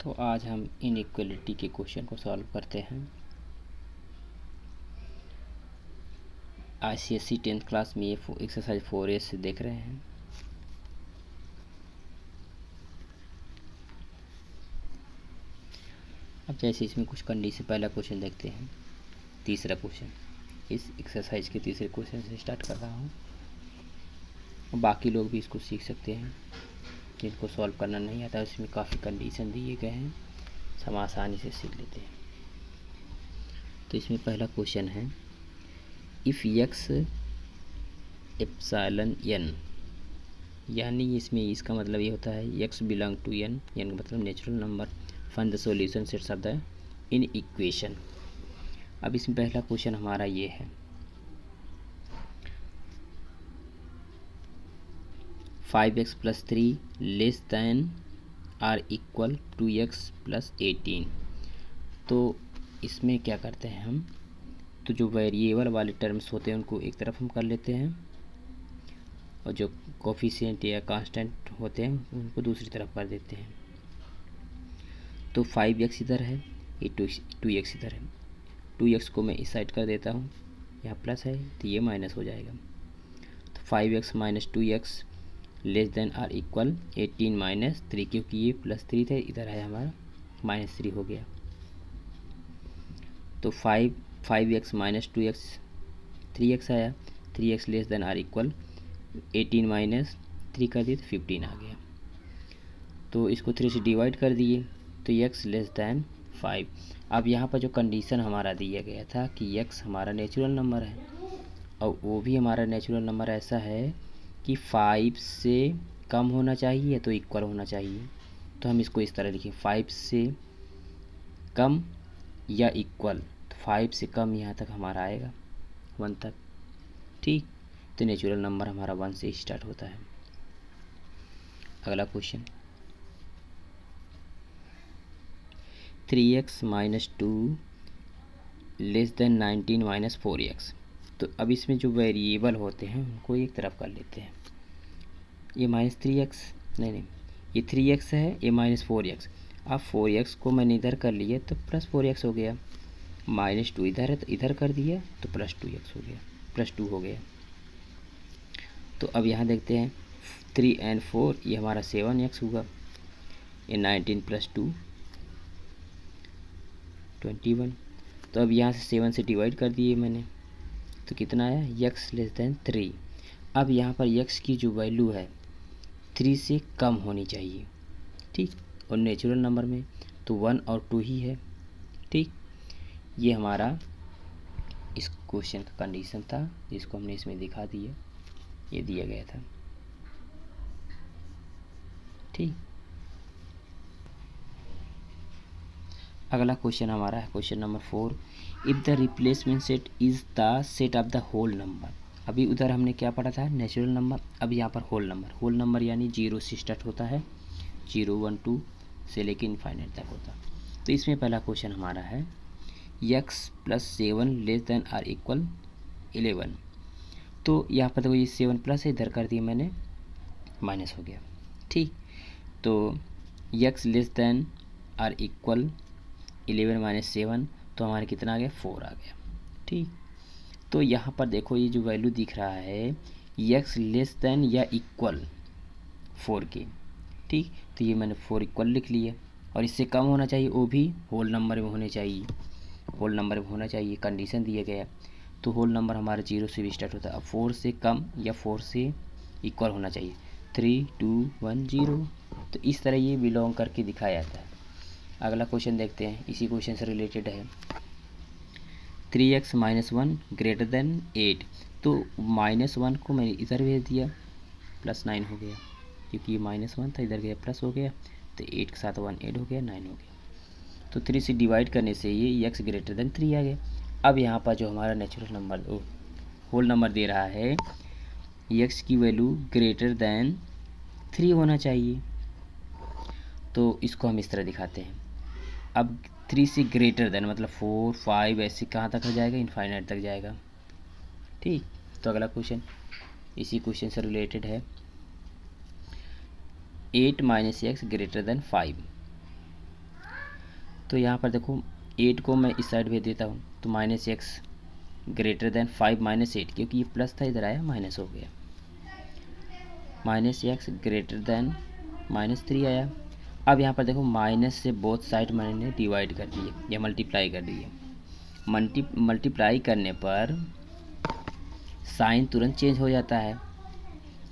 तो आज हम इनइक्वलिटी के क्वेश्चन को सॉल्व करते हैं। ICSE 10th क्लास में ये एक्सरसाइज 4A से देख रहे हैं। अब जैसे इसमें कुछ कंडीशन, पहला क्वेश्चन देखते हैं। तीसरा क्वेश्चन, इस एक्सरसाइज के तीसरे क्वेश्चन से स्टार्ट कर रहा हूँ। बाकी लोग भी इसको सीख सकते हैं जिनको सॉल्व करना नहीं आता। इसमें काफ़ी कंडीशन दिए गए हैं, हम आसानी से सीख लेते हैं। तो इसमें पहला क्वेश्चन है, इफ़ x एप्सिलॉन n, यानी इसमें इसका मतलब ये होता है x belong to n, n का मतलब natural number, find the solution sets of the inequation. अब इसमें पहला क्वेश्चन हमारा ये है, 5x + 3 less than are equal 2x + 18। तो इसमें क्या करते हैं हम, तो जो वेरिएबल वाले टर्म्स होते हैं उनको एक तरफ हम कर लेते हैं और जो कोफिशिएंट या कांस्टेंट होते हैं उनको दूसरी तरफ कर देते हैं। तो 5x इधर है, ये 2x इधर है। 2x को मैं इस साइड कर देता हूँ, यहाँ प्लस है तो ये माइनस हो जाएगा। तो 5x - 2x less than or equal 18 - 3, क्योंकि ये +3 थे, इधर है हमारा -3 हो गया। तो 5x - 2x 3x आया, 3x less than or equal 18 - 3 कर दिए तो 15 आ गया। तो इसको 3 से डिवाइड कर दिए तो x लेस दैन 5। अब यहाँ पर जो कंडीशन हमारा दिया गया था कि x हमारा नेचुरल नंबर है और वो भी हमारा नेचुरल नंबर ऐसा है कि 5 से कम होना चाहिए तो इक्वल होना चाहिए। तो हम इसको इस तरह लिखें, 5 से कम या इक्वल। तो 5 से कम यहाँ तक हमारा आएगा 1 तक, ठीक। तो नेचुरल नंबर हमारा 1 से स्टार्ट होता है। अगला question, 3x - 2 less than 19 - 4x। तो अब इसमें जो वेरिएबल होते हैं उनको एक तरफ कर लेते हैं। ये -3x, नहीं, ये 3x है, ये -4x। अब 4x को मैंने इधर कर लिया तो +4x हो गया, -2 इधर है तो इधर कर दिया तो +2x हो गया, +2 हो गया। तो अब यहाँ देखते हैं 3 और 4, ये हमारा 7x हुआ। ये 19 + 2 21। तो अब यहाँ से 7 से डिवाइड कर दिए मैंने तो कितना आया, x लेस देन 3। अब यहाँ पर x की जो वैल्यू है 3 से कम होनी चाहिए, ठीक। और नेचुरल नंबर में तो 1 और 2 ही है, ठीक। ये हमारा इस क्वेश्चन का कंडीशन था जिसको हमने इसमें दिखा दिया, ये दिया गया था, ठीक। अगला क्वेश्चन हमारा है question number 4, if the replacement set is the set of the whole number. अभी उधर हमने क्या पढ़ा था, नेचुरल नंबर। अब यहाँ पर होल नंबर, होल नंबर यानी 0 से स्टार्ट होता है, 0 1 2 से लेकर इनफाइनाइट तक होता। तो इसमें पहला क्वेश्चन हमारा है, x + 7 less than or equal 11। तो यहाँ पर देखो ये 7 प्लस है, इधर कर दिया मैंने, माइनस हो गया, ठीक। तो x less than or equal 11 - 7, तो हमारे कितना आ गया, 4 आ गया, ठीक। तो यहाँ पर देखो ये जो वैल्यू दिख रहा है x लेस देन या इक्वल 4 के, ठीक। तो ये मैंने 4 इक्वल लिख लिया और इससे कम होना चाहिए, वो भी होल नंबर में होने चाहिए, होल नंबर में होना चाहिए, कंडीशन दिया गया। तो होल नंबर हमारा 0 से भी स्टार्ट होता है। अब 4 से कम या 4 से इक्वल होना चाहिए, 3 2 1 0। तो इस तरह ये बिलोंग करके दिखाया जाता है। अगला क्वेश्चन देखते हैं, इसी क्वेश्चन से रिलेटेड है, 3x - 1 ग्रेटर देन 8। तो -1 को मैंने इधर भेज दिया, +9 हो गया, क्योंकि ये -1 था, इधर गया प्लस हो गया, तो 8 के साथ 1 ऐड हो गया, 9 हो गया। तो 3 से डिवाइड करने से ये x ग्रेटर देन 3 आ गया। अब यहाँ पर जो हमारा नेचुरल नंबर होल नंबर दे रहा है, x की वैल्यू ग्रेटर देन 3 होना चाहिए। तो इसको हम इस तरह दिखाते हैं। अब 3 से ग्रेटर देन मतलब 4 5 ऐसे कहाँ तक हो जाएगा, इनफाइनाइट तक जाएगा, ठीक। तो अगला क्वेश्चन इसी क्वेश्चन से रिलेटेड है, 8 - x ग्रेटर देन 5। तो यहाँ पर देखो 8 को मैं इस साइड भेज देता हूँ, तो minus x greater than 5 minus 8, क्योंकि ये प्लस था इधर आया माइनस हो गया, minus x greater than minus 3 आया। अब यहाँ पर देखो माइनस से बोथ साइड मैंने डिवाइड कर दिए या मल्टीप्लाई कर दिए। मल्टीप्लाई करने पर साइन तुरंत चेंज हो जाता है।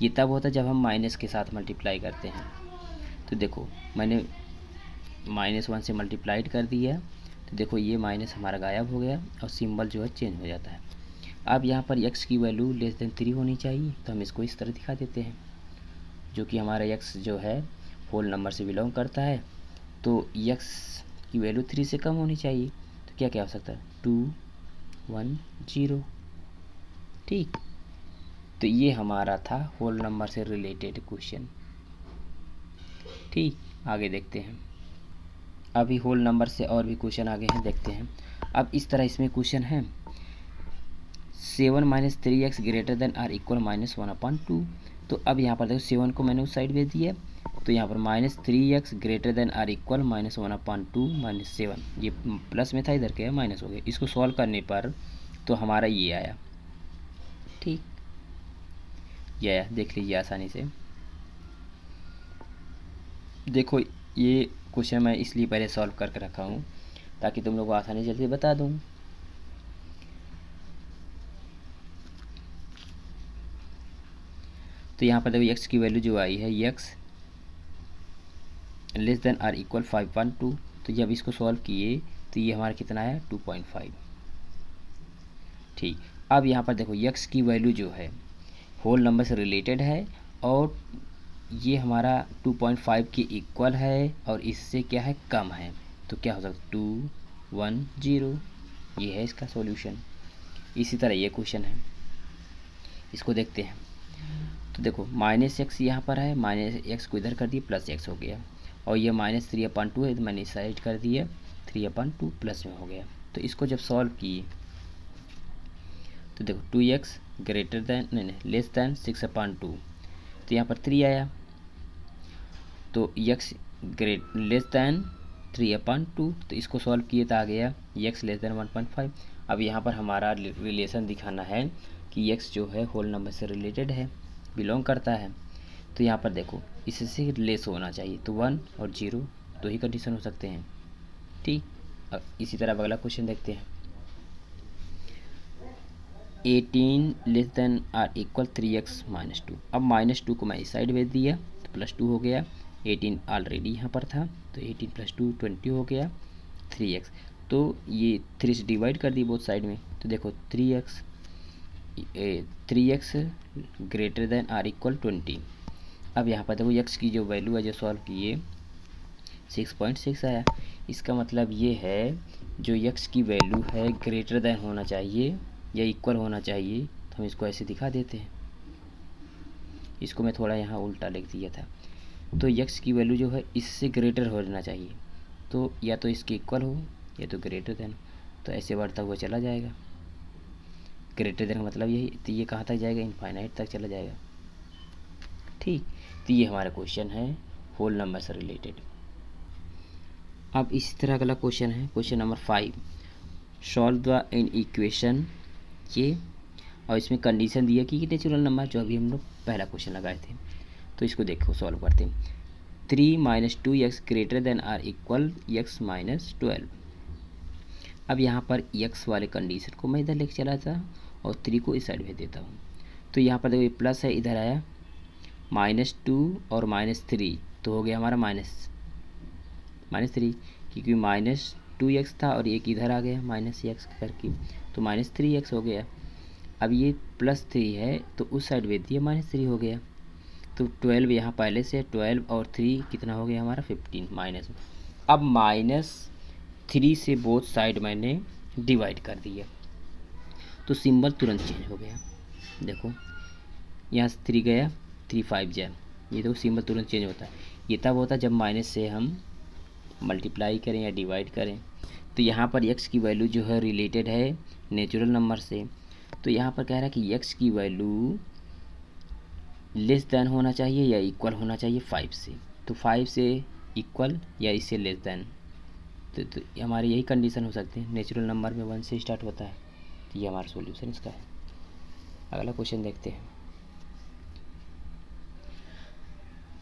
ये तब होता है जब हम माइनस के साथ मल्टीप्लाई करते हैं। तो देखो मैंने -1 से मल्टीप्लाइड कर दिया, तो देखो ये माइनस हमारा गायब हो गया और सिंबल जो है चेंज हो जाता है। अब यहाँ पर x की वैल्यू लेस देन 3 होनी चाहिए, तो हम इसको इस तरह दिखा देते हैं, जो कि हमारा x जो है होल नंबर से बिलोंग करता है, तो x की वैल्यू 3 से कम होनी चाहिए। तो क्या क्या हो सकता है 2 1 0। ठीक, तो ये हमारा था होल नंबर से रिलेटेड क्वेश्चन। ठीक, आगे देखते हैं। अभी होल नंबर से और भी क्वेश्चन आगे हैं, देखते हैं। अब इस तरह इसमें क्वेश्चन है 7 minus 3x greater than or equal -1/2। तो अब यहाँ पर देखो 7 को मैंने उस साइड भेज दिया, तो यहाँ पर -3x greater than or equal -1/2 -7, ये प्लस में था इधर क्या माइनस हो गया। इसको सॉल्व करने पर तो हमारा ये आया। ठीक, ये आया, देख लीजिए आसानी से। देखो ये क्वेश्चन मैं इसलिए पहले सॉल्व करके रखा हूँ ताकि तुम लोग को आसानी जल्दी बता दूँ। तो यहाँ पर देखो x की वैल्यू जो आई है x less than or equal 5/2, तो जब इसको सॉल्व किए तो ये हमारा कितना है 2.5। ठीक, अब यहाँ पर देखो x की वैल्यू जो है होल नंबर से रिलेटेड है और ये हमारा 2.5 के इक्वल है और इससे क्या है कम है, तो क्या हो सकता है 2 1 0। ये है इसका सॉल्यूशन। इसी तरह ये क्वेश्चन है, इसको देखते हैं। तो देखो -x यहाँ पर है, -x को इधर कर दिए +x हो गया, और ये -3/2 है तो मैंने साइड कर दिया 3/2 प्लस में हो गया। तो इसको जब सॉल्व किए तो देखो 2x ग्रेटर देन नहीं लेस देन 6/2, तो यहाँ पर 3 आया, तो x ग्रेट लेस देन 3/2, तो इसको सॉल्व किए तो आ गया x लेस देन 1.5। अब यहाँ पर हमारा रिलेशन दिखाना है कि x जो है होल नंबर से रिलेटेड है, बिलोंग करता है। तो यहाँ पर देखो इससे लेस होना चाहिए, तो 1 और 0 दो ही कंडीशन हो सकते हैं। ठीक, अब इसी तरह अगला क्वेश्चन देखते हैं। 18 less than or equal 3x -2। अब -2 को मैं इस साइड भेज दिया तो +2 हो गया, 18 ऑलरेडी यहाँ पर था तो 18 + 2 20 हो गया 3x। तो ये 3 से डिवाइड कर दी बोथ साइड में, तो देखो 3x greater than or equal 20। अब यहाँ पर देखो x की जो वैल्यू है जो सॉल्व किए 6.6 आया। इसका मतलब ये है जो x की वैल्यू है ग्रेटर देन होना चाहिए या इक्वल होना चाहिए, तो हम इसको ऐसे दिखा देते हैं। इसको मैं थोड़ा यहाँ उल्टा लिख दिया था। तो x की वैल्यू जो है इससे ग्रेटर होना चाहिए, तो या तो इसके इक्वल हो या तो ग्रेटर देन, तो ऐसे बढ़ता हुआ चला जाएगा। ग्रेटर देन का मतलब यही, तो ये कहाँ तक जाएगा इनफाइनाइट तक चला जाएगा। ठीक, तो ये हमारा क्वेश्चन है होल नंबर से रिलेटेड। अब इसी तरह अगला क्वेश्चन है question number 5, solve the in equation ये, और इसमें कंडीशन दिया कि नेचुरल नंबर जो अभी हम लोग पहला क्वेश्चन लगाए थे। तो इसको देखो सॉल्व करते हैं। 3 - 2x greater than or equal x - 12। अब यहाँ पर x वाले कंडीशन को मैं इधर लेके चला था और 3 को इस साइड भेज देता हूँ। तो यहाँ पर देखो ये प्लस है, इधर आया -2 और -3, तो हो गया हमारा -3, क्योंकि -2x था और एक इधर आ गया -x करके, तो -3x हो गया। अब ये +3 है तो उस साइड भेज दिया -3 हो गया। तो 12 यहाँ पहले से 12 और 3 कितना हो गया हमारा 15 माइनस। अब -3 से बोथ साइड मैंने डिवाइड कर दिया तो सिंबल तुरंत चेंज हो गया। देखो यहाँ से 3 गया 3 5 जाए, ये देखो सिंबल तुरंत चेंज होता है। ये तब होता है जब माइनस से हम मल्टीप्लाई करें या डिवाइड करें। तो यहाँ पर x की वैल्यू जो है रिलेटेड है नेचुरल नंबर से, तो यहाँ पर कह रहा है कि x की वैल्यू लेस देन होना चाहिए या इक्वल होना चाहिए 5 से, तो 5 से इक्वल या इससे लेस देन। तो हमारी यही कंडीशन हो सकती है, नेचुरल नंबर में 1 से स्टार्ट होता है, तो ये हमारा सॉल्यूशन इसका है। अगला क्वेश्चन देखते हैं।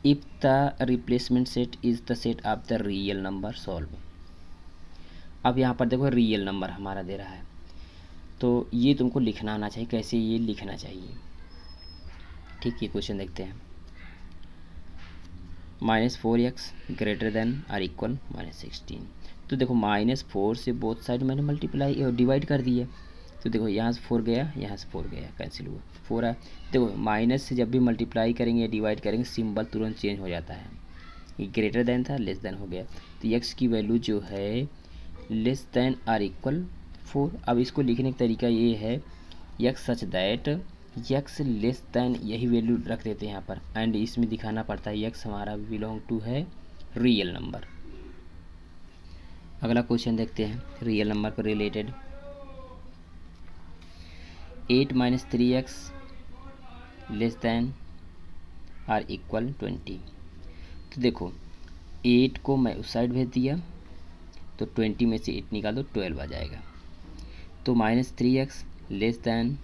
If the replacement set is the set of the real number solve. अब यहाँ पर देखो रियल नंबर हमारा दे रहा है, तो ये तुमको लिखना आना चाहिए, कैसे ये लिखना चाहिए। ठीक, ये क्वेश्चन देखते हैं। -4x ग्रेटर देन और इक्वल -16। तो देखो -4 से बोथ साइड मैंने मल्टीप्लाई और डिवाइड कर दिया, तो देखो यहाँ से 4 गया, यहाँ से 4 गया, कैंसिल हुआ, 4 है। देखो माइनस से जब भी मल्टीप्लाई करेंगे या डिवाइड करेंगे सिंबल तुरंत चेंज हो जाता है। ये ग्रेटर देन था, लेस देन हो गया, तो x की वैल्यू जो है लेस देन और इक्वल 4। अब इसको लिखने का तरीका ये है, x such that x less then, यही वैल्यू रख देते हैं यहाँ पर, एंड इसमें दिखाना पड़ता है x हमारा बिलोंग टू है रियल नंबर। अगला क्वेश्चन देखते हैं रियल नंबर पर रिलेटेड। 8 - 3x लेस देन और इक्वल 20। तो देखो 8 को मैं उस साइड भेज दिया, तो 20 में से 8 निकाल दो, 12 आ जाएगा। तो -3x लेस देन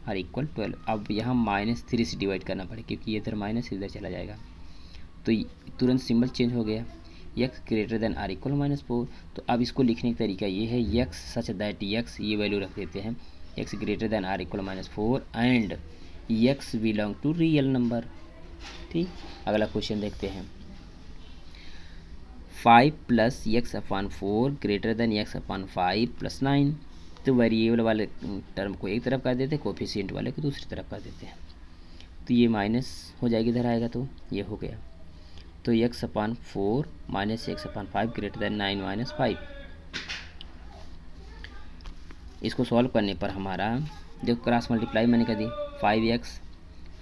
और इक्वल 12। अब यहाँ -3 से डिवाइड करना पड़ेगा, क्योंकि इधर माइनस इधर चला जाएगा, तो तुरंत सिंबल चेंज हो गया, x ग्रेटर देन और इक्वल -4। तो अब इसको लिखने का तरीका ये है, x सच दैट x, ये वैल्यू रख देते हैं, x ग्रेटर देन और equal -4 and x belong to real number. ठीक, अगला क्वेश्चन देखते हैं। 5 + x/4 ग्रेटर देन x/5 + 9। तो वेरिएबल वाले टर्म को एक तरफ कर देते हैं, कोफिशिएंट वाले को दूसरी तरफ कर देते हैं, तो ये माइनस हो जाएगी, इधर आएगा तो ये हो गया। तो x/4 - x/5 ग्रेटर देन 9 - 5। इसको सॉल्व करने पर हमारा देखो क्रॉस मल्टीप्लाई मैंने कर दी, 5x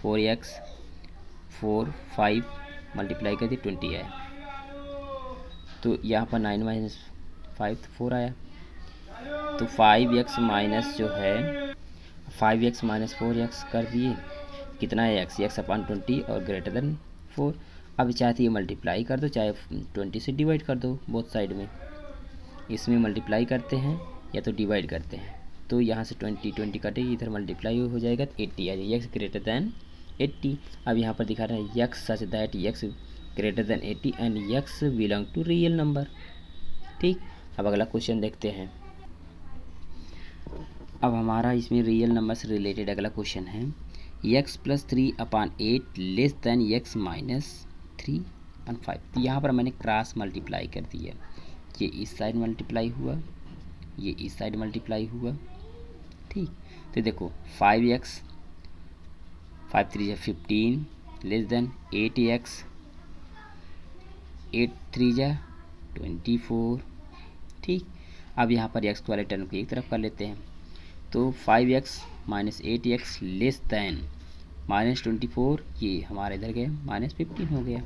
4x 4 5 मल्टीप्लाई कर दी, 20 आया। तो यहाँ पर 9 - 5 तो 4 आया। तो 5x माइनस जो है 5x - 4x कर दिए, कितना है x/20 और ग्रेटर देन 4। अब चाहे तो ये मल्टीप्लाई कर दो, चाहे 20 से डिवाइड कर दो, बोथ साइड में। इसमें मल्टीप्लाई करते हैं या तो डिवाइड करते हैं, तो यहाँ से 20 कटेगी, इधर मल्टीप्लाई हो जाएगा तो 80 आ जाएगा, x ग्रेटर देन 80। अब यहाँ पर दिखा रहा है x such that x greater than 80 and x belong to real number. ठीक, अब अगला क्वेश्चन देखते हैं। अब हमारा इसमें रियल नंबर से रिलेटेड अगला क्वेश्चन है, x + 3/8 लेस देन x - 3/5। तो यहाँ पर मैंने क्रॉस मल्टीप्लाई कर दिया, ये इस साइड मल्टीप्लाई हुआ, ये इस साइड मल्टीप्लाई हुआ। ठीक, तो देखो 5x 5 3 15 लेस देन 8x 8 3 24। ठीक, अब यहाँ पर x वाले टर्म को एक तरफ कर लेते हैं, तो 5x - 8x लेस देन -24, ये हमारा इधर गया -15 हो गया।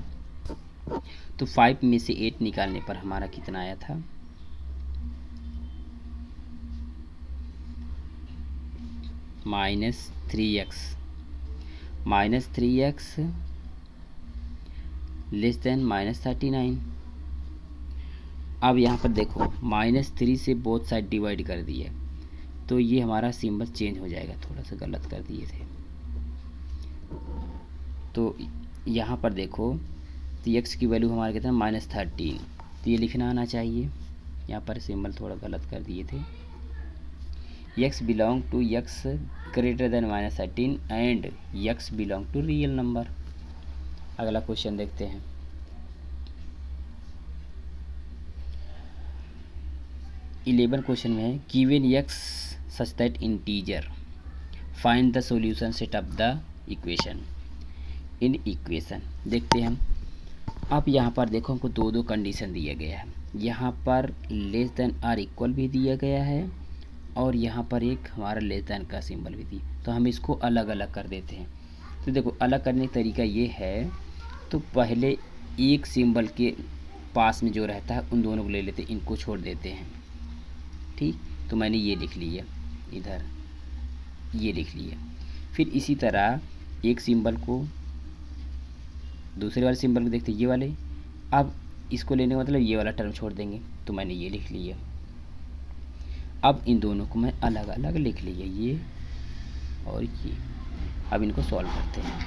तो 5 में से 8 निकालने पर हमारा कितना आया था, -3x लेस देन -39। अब यहाँ पर देखो -3 से बोथ साइड डिवाइड कर दिए, तो ये हमारा सिंबल चेंज हो जाएगा, थोड़ा सा गलत कर दिए थे। तो यहाँ पर देखो तो x की वैल्यू हमारे कितना -13, तो ये लिखना आना चाहिए, यहाँ पर सिंबल थोड़ा गलत कर दिए थे। x belong to x greater than -13 and x belong to real number. अगला क्वेश्चन देखते हैं। इलेवन क्वेश्चन में है, given x such that integer find the solution set of the equation inequation. देखते हैं हम। अब यहाँ पर देखो हमको दो कंडीशन दिया गया है, यहाँ पर लेस देन और इक्वल भी दिया गया है और यहाँ पर एक हमारा लेस देन का सिंबल भी दिया, तो हम इसको अलग अलग कर देते हैं। तो देखो अलग करने का तरीका ये है, तो पहले एक सिंबल के पास में जो रहता है उन दोनों को ले लेते हैं, इनको छोड़ देते हैं। ठीक, तो मैंने ये लिख लिया, इधर ये लिख लिया। फिर इसी तरह एक सिंबल को दूसरे वाले सिंबल को देखते, ये वाले। अब इसको लेने का मतलब ये वाला टर्म छोड़ देंगे, तो मैंने ये लिख लिया। अब इन दोनों को मैं अलग अलग लिख लिया, ये और ये। अब इनको सॉल्व करते हैं।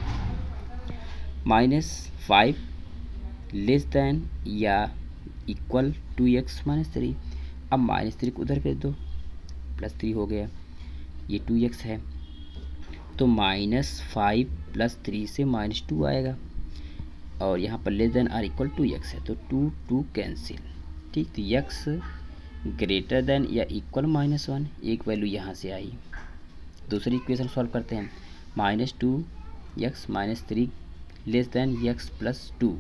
-5 लेस देन या इक्वल 2x - 3। अब -3 को उधर भेज दो, +3 हो गया, ये 2x है, तो -5 + 3 से -2 आएगा, और यहाँ पर less than or equal 2x है, तो 2 कैंसिल। ठीक, तो x ग्रेटर देन या इक्वल -1, एक वैल्यू यहाँ से आई। दूसरी इक्वेशन सॉल्व करते हैं। -2x - 3 लेस देन x + 2,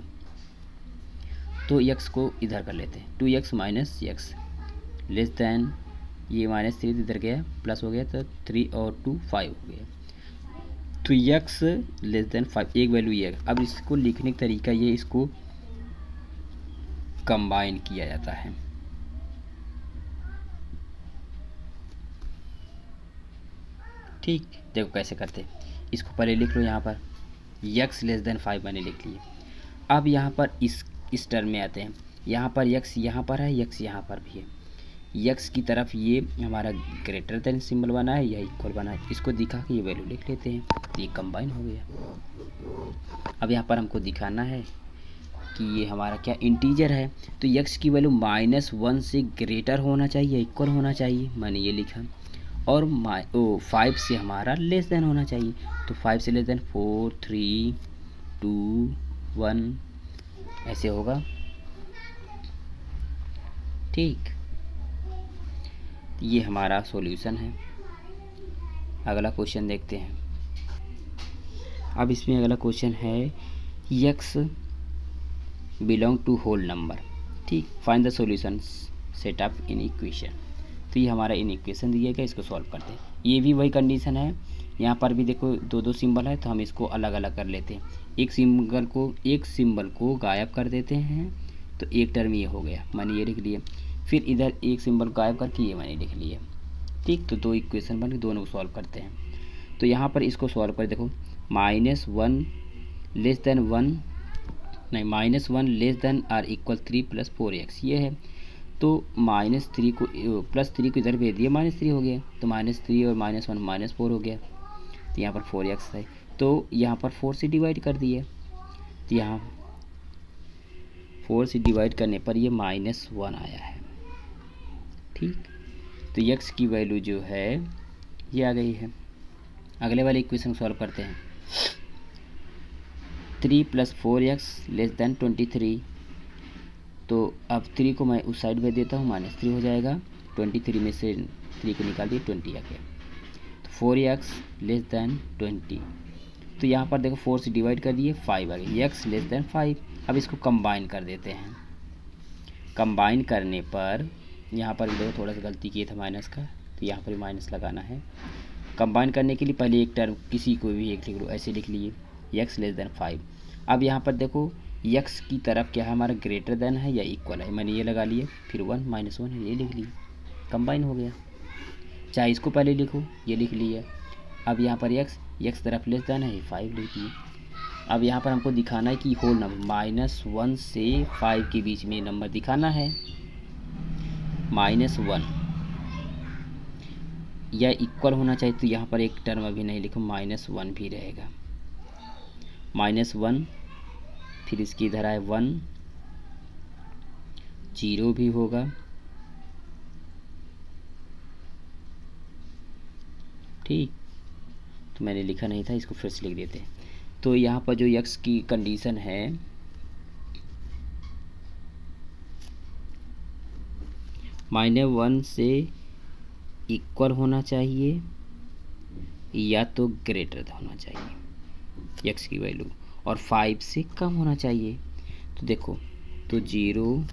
तो x को इधर कर लेते हैं, 2x - x लेस देन, ये -3 इधर गया, प्लस हो गया, तो 3 और 2 5 हो गया, तो x लेस देन 5, एक वैल्यू ये है। अब इसको लिखने का तरीका ये, इसको कंबाइन किया जाता है। ठीक, देखो कैसे करते, इसको पहले लिख लो, यहाँ पर x लेस देन 5 मैंने लिख लिया। अब यहाँ पर इस टर्म में आते हैं, यहाँ पर x यहाँ पर है, x यहाँ पर भी है, x की तरफ ये हमारा ग्रेटर देन सिंबल बना है या इक्वल बना है, इसको दिखा के ये वैल्यू लिख लेते हैं, तो ये कंबाइन हो गया। अब यहाँ पर हमको दिखाना है कि ये हमारा क्या इंटीजर है, तो x की वैल्यू -1 से ग्रेटर होना चाहिए, इक्वल होना चाहिए, मैंने ये लिखा, और 5 से हमारा लेस देन होना चाहिए, तो 5 से लेस देन 4 3 2 1 ऐसे होगा। ठीक, ये हमारा सॉल्यूशन है। अगला क्वेश्चन देखते हैं। अब इसमें अगला क्वेश्चन है, x belong to whole number. ठीक, find the solution set up in equation. तो ये हमारा इन इक्वेशन दिया गया, इसको सॉल्व करते हैं। ये भी वही कंडीशन है, यहाँ पर भी देखो दो सिंबल है, तो हम इसको अलग अलग कर लेते हैं। एक सिंबल को गायब कर देते हैं, तो एक टर्म ये हो गया, मैंने ये लिख लिया। फिर इधर एक सिंबल गायब करके ये मैंने लिख लिया। ठीक, तो दो इक्वेशन बन के दोनों को सॉल्व करते हैं। तो यहाँ पर इसको सॉल्व कर देखो, -1 लेस देन 1 नहीं -1 less than or equal 3 + 4x ये है, तो -3 को +3 को इधर भेज दिया, -3 हो गया, तो -3 और -1 -4 हो गया, तो यहाँ पर 4x है, तो यहाँ पर 4 से डिवाइड कर दिए, तो यहाँ 4 से डिवाइड करने पर ये -1 आया है। ठीक, तो x की वैल्यू जो है ये आ गई है। अगले वाले इक्वेशन सॉल्व करते हैं। 3 + 4x लेस देन 23, तो अब 3 को मैं उस साइड भेज देता हूँ, -3 हो जाएगा, 23 में से 3 को निकाल दिए, 20 आ गया, तो 4x लेस देन 20, तो यहाँ पर देखो 4 से डिवाइड कर दिए, 5 आ गया, x लेस देन 5। अब इसको कंबाइन कर देते हैं। कंबाइन करने पर यहाँ पर देखो थोड़ा सा गलती किया था माइनस का, तो यहाँ पर भी माइनस लगाना है। कंबाइन करने के लिए पहले एक टर्म किसी को भी एक लिख लो, ऐसे लिख लिए, x लेस देन 5। अब यहाँ पर देखो x की तरफ क्या है, हमारा ग्रेटर देन है या इक्वल है, मैंने ये लगा लिए, फिर 1 -1 है, ये लिख लिए, कंबाइन हो गया। चाहे इसको पहले लिखो, ये लिख लिया। अब यहाँ पर x तरफ लेस देन है, 5 लिख लिए। अब यहाँ पर हमको दिखाना है कि होल नंबर -1 से 5 के बीच में नंबर दिखाना है, -1 या इक्वल होना चाहिए, तो यहाँ पर एक टर्म अभी नहीं लिखो, -1 भी रहेगा, -1, फिर इसकी इधर आए 1, 0 भी होगा। ठीक, तो मैंने लिखा नहीं था, इसको फिर से लिख देते हैं। तो यहाँ पर जो x की कंडीशन है, -1 से इक्वल होना चाहिए या तो ग्रेटर होना चाहिए x की वैल्यू, और 5 से कम होना चाहिए। तो देखो, तो 0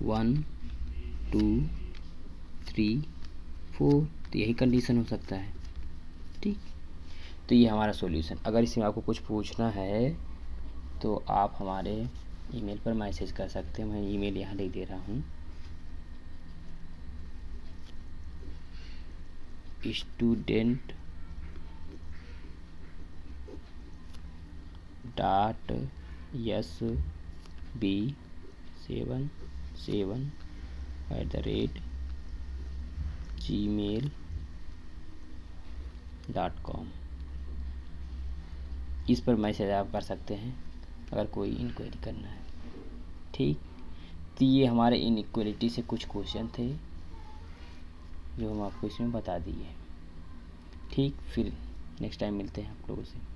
1 2 3 4, तो यही कंडीशन हो सकता है। ठीक, तो ये हमारा सॉल्यूशन। अगर इसमें आपको कुछ पूछना है तो आप हमारे ईमेल पर मैसेज कर सकते हैं, मैं ईमेल यहाँ लिख दे रहा हूँ, student.sb 777@gmail.com। इस पर मैसेज आप कर सकते हैं अगर कोई इंक्वायरी करना है। ठीक, तो ये हमारे इनइक्वालिटी से कुछ क्वेश्चन थे जो हम आपको इसमें बता दिए। ठीक, फिर नेक्स्ट टाइम मिलते हैं आप लोगों से।